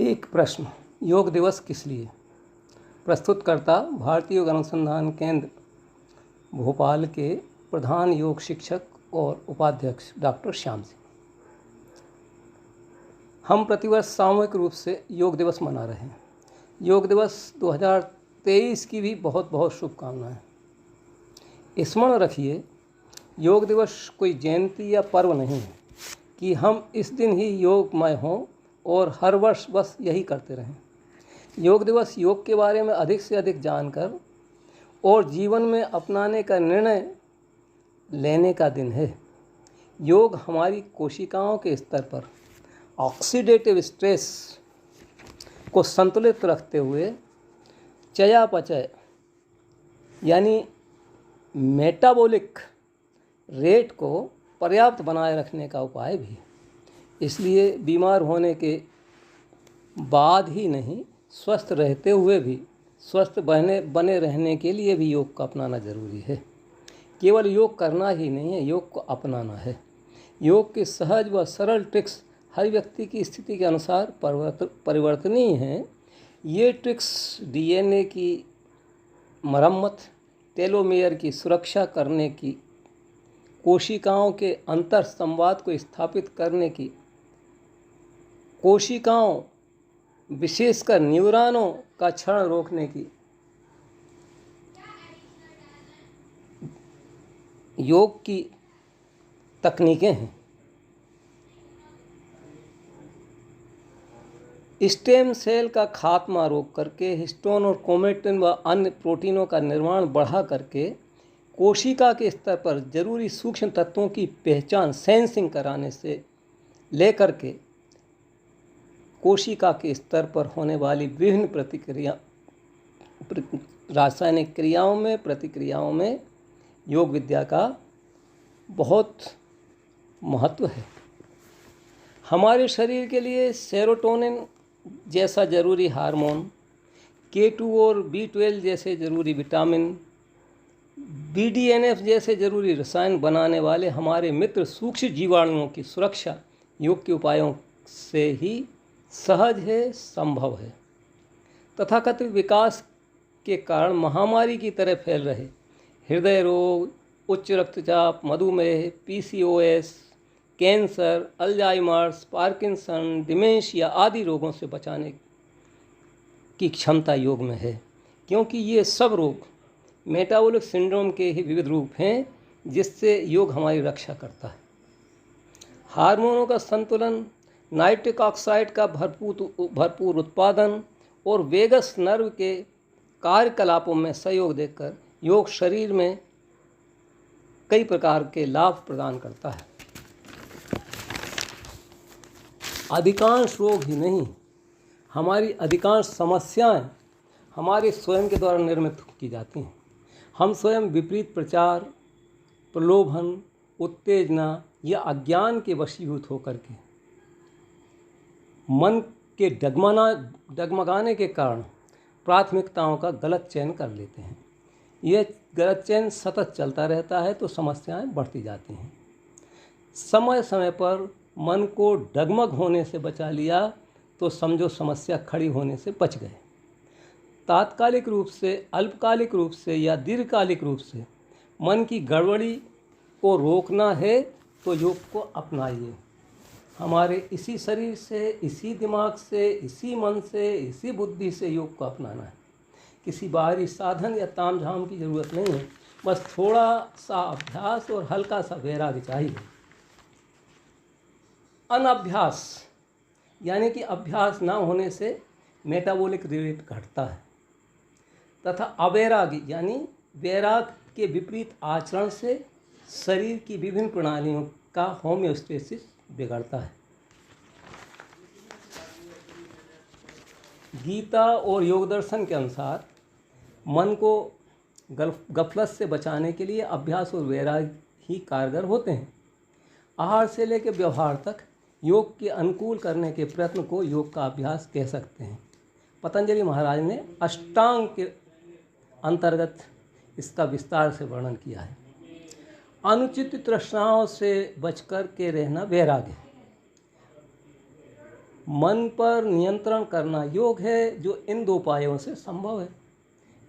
एक प्रश्न, योग दिवस किस लिए? प्रस्तुतकर्ता भारतीय योग अनुसंधान केंद्र भोपाल के प्रधान योग शिक्षक और उपाध्यक्ष डॉक्टर श्याम सिंह। हम प्रतिवर्ष सामूहिक रूप से योग दिवस मना रहे हैं। योग दिवस 2023 की भी बहुत बहुत शुभकामनाएं। स्मरण रखिए, योग दिवस कोई जयंती या पर्व नहीं है कि हम इस दिन ही योगमय हों और हर वर्ष बस यही करते रहें। योग दिवस योग के बारे में अधिक से अधिक जानकर और जीवन में अपनाने का निर्णय लेने का दिन है। योग हमारी कोशिकाओं के स्तर पर ऑक्सीडेटिव स्ट्रेस को संतुलित रखते हुए चयापचय यानी मेटाबॉलिक रेट को पर्याप्त बनाए रखने का उपाय भी है। इसलिए बीमार होने के बाद ही नहीं, स्वस्थ रहते हुए भी स्वस्थ बने रहने के लिए भी योग को अपनाना जरूरी है। केवल योग करना ही नहीं है, योग को अपनाना है। योग के सहज व सरल ट्रिक्स हर व्यक्ति की स्थिति के अनुसार परिवर्तनीय हैं। ये ट्रिक्स डीएनए की मरम्मत, टेलोमेयर की सुरक्षा करने की, कोशिकाओं के अंतर संवाद को स्थापित करने की, कोशिकाओं विशेषकर न्यूरॉनों का क्षरण रोकने की, योग की तकनीकें हैं। स्टेम सेल का खात्मा रोक करके हिस्टोन और क्रोमेटिन व अन्य प्रोटीनों का निर्माण बढ़ा करके कोशिका के स्तर पर जरूरी सूक्ष्म तत्वों की पहचान सेंसिंग कराने से लेकर के कोशिका के स्तर पर होने वाली विभिन्न रासायनिक प्रतिक्रियाओं में योग विद्या का बहुत महत्व है। हमारे शरीर के लिए सेरोटोनिन जैसा जरूरी हार्मोन, K2 और B12 जैसे जरूरी विटामिन, BDNF जैसे जरूरी रसायन बनाने वाले हमारे मित्र सूक्ष्म जीवाणुओं की सुरक्षा योग के उपायों से ही सहज है, संभव है। तथाकथित विकास के कारण महामारी की तरह फैल रहे हृदय रोग, उच्च रक्तचाप, मधुमेह, PCOS, cancer, Alzheimer's, Parkinson, dementia आदि रोगों से बचाने की क्षमता योग में है, क्योंकि ये सब रोग मेटाबॉलिक सिंड्रोम के ही विविध रूप हैं जिससे योग हमारी रक्षा करता है। हार्मोनों का संतुलन, नाइट्रिक ऑक्साइड का भरपूर उत्पादन और वेगस नर्व के कार्यकलापों में सहयोग देकर योग शरीर में कई प्रकार के लाभ प्रदान करता है। अधिकांश रोग ही नहीं, हमारी अधिकांश समस्याएं हमारे स्वयं के द्वारा निर्मित की जाती हैं। हम स्वयं विपरीत प्रचार, प्रलोभन, उत्तेजना या अज्ञान के वशीभूत होकर के मन के डगमगाने के कारण प्राथमिकताओं का गलत चयन कर लेते हैं। यह गलत चयन सतत चलता रहता है तो समस्याएं बढ़ती जाती हैं। समय समय पर मन को डगमग होने से बचा लिया तो समझो समस्या खड़ी होने से बच गए। तात्कालिक रूप से, अल्पकालिक रूप से या दीर्घकालिक रूप से मन की गड़बड़ी को रोकना है तो योग को अपनाइए। हमारे इसी शरीर से, इसी दिमाग से, इसी मन से, इसी बुद्धि से योग को अपनाना है। किसी बाहरी साधन या तामझाम की ज़रूरत नहीं है, बस थोड़ा सा अभ्यास और हल्का सा वैराग्य चाहिए। अनभ्यास यानी कि अभ्यास ना होने से मेटाबॉलिक रेट घटता है तथा अवैरागी यानी वैराग के विपरीत आचरण से शरीर की विभिन्न प्रणालियों का होम्योस्टेसिस बिगड़ता है। गीता और योग दर्शन के अनुसार मन को गफलत से बचाने के लिए अभ्यास और वैराग्य ही कारगर होते हैं। आहार से लेकर व्यवहार तक योग के अनुकूल करने के प्रयत्न को योग का अभ्यास कह सकते हैं। पतंजलि महाराज ने अष्टांग के अंतर्गत इसका विस्तार से वर्णन किया है। अनुचित तृष्णाओं से बचकर के रहना वैराग्य है। मन पर नियंत्रण करना योग है, जो इन 2 उपायों से संभव है।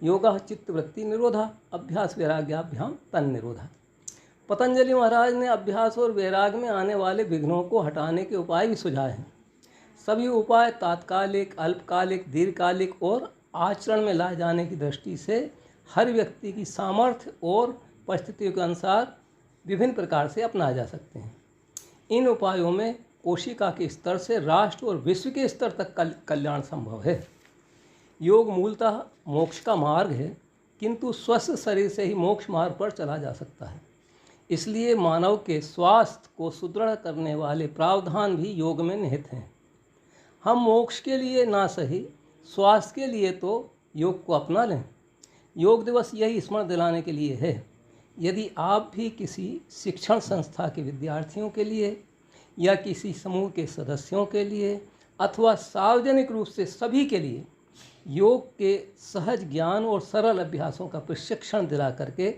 योगः चित्तवृत्ति निरोधा, अभ्यास वैराग्याभ्याम तन निरोधा। पतंजलि महाराज ने अभ्यास और वैराग में आने वाले विघ्नों को हटाने के उपाय भी सुझाए हैं। सभी उपाय तात्कालिक, अल्पकालिक, दीर्घकालिक और आचरण में लाए जाने की दृष्टि से हर व्यक्ति की सामर्थ्य और परिस्थितियों के अनुसार विभिन्न प्रकार से अपनाए जा सकते हैं। इन उपायों में कोशिका के स्तर से राष्ट्र और विश्व के स्तर तक कल्याण संभव है। योग मूलतः मोक्ष का मार्ग है, किंतु स्वस्थ शरीर से ही मोक्ष मार्ग पर चला जा सकता है। इसलिए मानव के स्वास्थ्य को सुदृढ़ करने वाले प्रावधान भी योग में निहित हैं। हम मोक्ष के लिए ना सही, स्वास्थ्य के लिए तो योग को अपना लें। योग दिवस यही स्मरण दिलाने के लिए है। यदि आप भी किसी शिक्षण संस्था के विद्यार्थियों के लिए या किसी समूह के सदस्यों के लिए अथवा सार्वजनिक रूप से सभी के लिए योग के सहज ज्ञान और सरल अभ्यासों का प्रशिक्षण दिला करके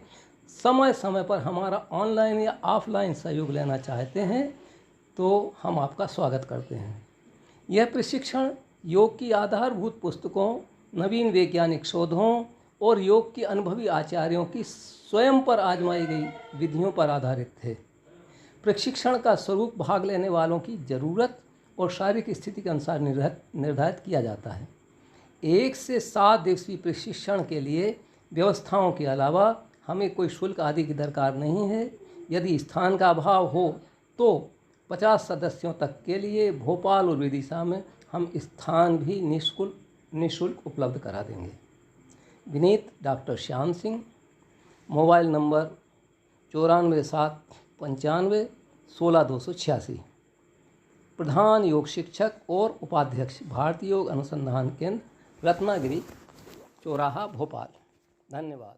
समय समय पर हमारा ऑनलाइन या ऑफलाइन सहयोग लेना चाहते हैं, तो हम आपका स्वागत करते हैं। यह प्रशिक्षण योग की आधारभूत पुस्तकों, नवीन वैज्ञानिक शोधों और योग के अनुभवी आचार्यों की स्वयं पर आजमाई गई विधियों पर आधारित थे। प्रशिक्षण का स्वरूप भाग लेने वालों की ज़रूरत और शारीरिक स्थिति के अनुसार निर्धारित किया जाता है। 1 से 7 दिवसीय प्रशिक्षण के लिए व्यवस्थाओं के अलावा हमें कोई शुल्क आदि की दरकार नहीं है। यदि स्थान का अभाव हो तो 50 सदस्यों तक के लिए भोपाल और विदिशा में हम स्थान भी निःशुल्क उपलब्ध करा देंगे। Vineet doctor Shyam Singh, mobile number 9475516286, प्रधान योग शिक्षक और उपाध्यक्ष, भारतीय योग अनुसंधान केंद्र, रत्नागिरी चौराहा, भोपाल। धन्यवाद।